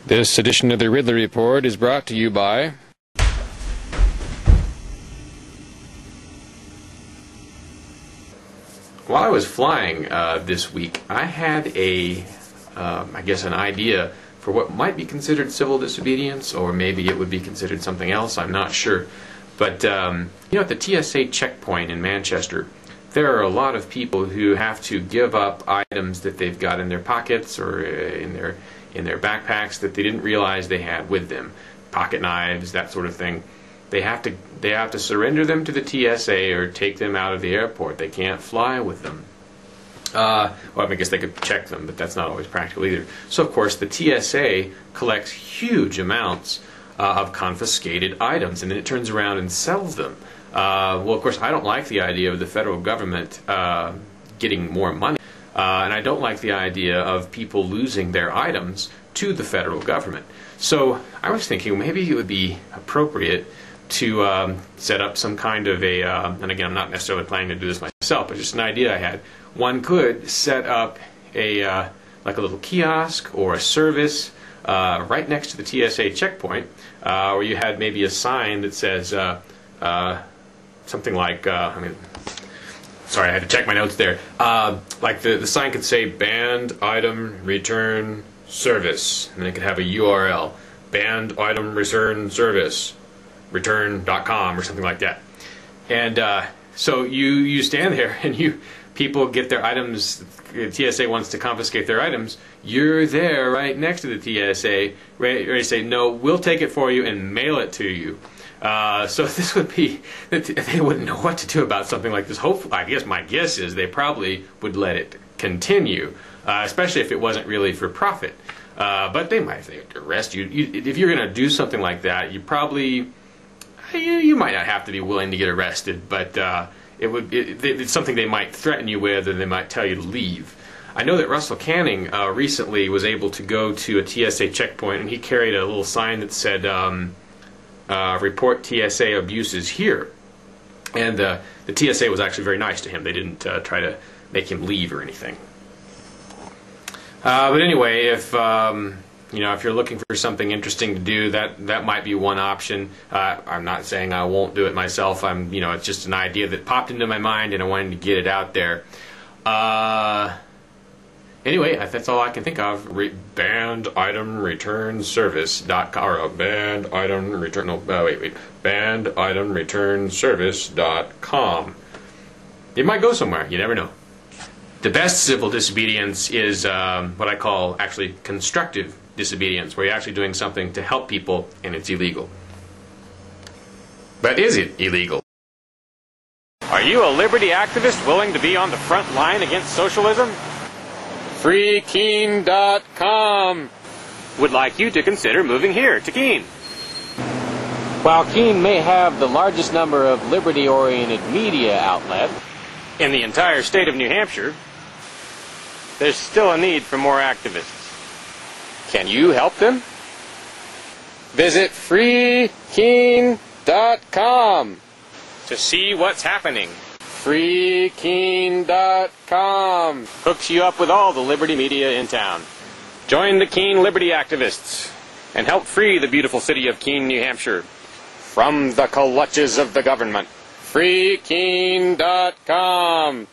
This edition of the Ridley Report is brought to you by... While I was flying this week, I had I guess an idea for what might be considered civil disobedience, or maybe it would be considered something else, I'm not sure. But, at the TSA checkpoint in Manchester, there are a lot of people who have to give up items that they've got in their pockets or in their backpacks that they didn't realize they had with them. Pocket knives, that sort of thing. They have to surrender them to the TSA or take them out of the airport. They can't fly with them. Well, I guess they could check them, but that's not always practical either. So, of course, the TSA collects huge amounts of confiscated items, and then it turns around and sells them. Well, of course, I don't like the idea of the federal government getting more money, and I don't like the idea of people losing their items to the federal government. So I was thinking maybe it would be appropriate to set up some kind of a, and again, I'm not necessarily planning to do this myself, but just an idea I had. One could set up like a little kiosk or a service right next to the TSA checkpoint, where you had maybe a sign that says something like, sorry, I had to check my notes there. Like the sign could say banned item return service, and then it could have a URL, banned item return service, return.com or something like that. And so you stand there and people get their items. TSA wants to confiscate their items. You're there right next to the TSA, ready to say, no, we'll take it for you and mail it to you. So this would be, they wouldn't know what to do about something like this. Hopefully, I guess my guess is they probably would let it continue, especially if it wasn't really for profit. But they might arrest you. If you're going to do something like that, you might not have to be willing to get arrested, but it's something they might threaten you with, or they might tell you to leave. I know that Russell Canning recently was able to go to a TSA checkpoint, and he carried a little sign that said, report TSA abuses here. And the TSA was actually very nice to him. They didn't try to make him leave or anything. But anyway, if you're looking for something interesting to do, that might be one option. I'm not saying I won't do it myself. It's just an idea that popped into my mind, and I wanted to get it out there. Anyway, that's all I can think of. Banned item return service.com, or banned item return. No, wait. Banned item return service.com. It might go somewhere. You never know. The best civil disobedience is what I call actually constructive disobedience, where you're actually doing something to help people and it's illegal. But is it illegal? Are you a liberty activist willing to be on the front line against socialism? FreeKeene.com would like you to consider moving here to Keene. While Keene may have the largest number of liberty-oriented media outlets in the entire state of New Hampshire, there's still a need for more activists. Can you help them? Visit FreeKeene.com to see what's happening. FreeKeene.com hooks you up with all the liberty media in town. Join the Keene Liberty activists and help free the beautiful city of Keene, New Hampshire from the clutches of the government. FreeKeene.com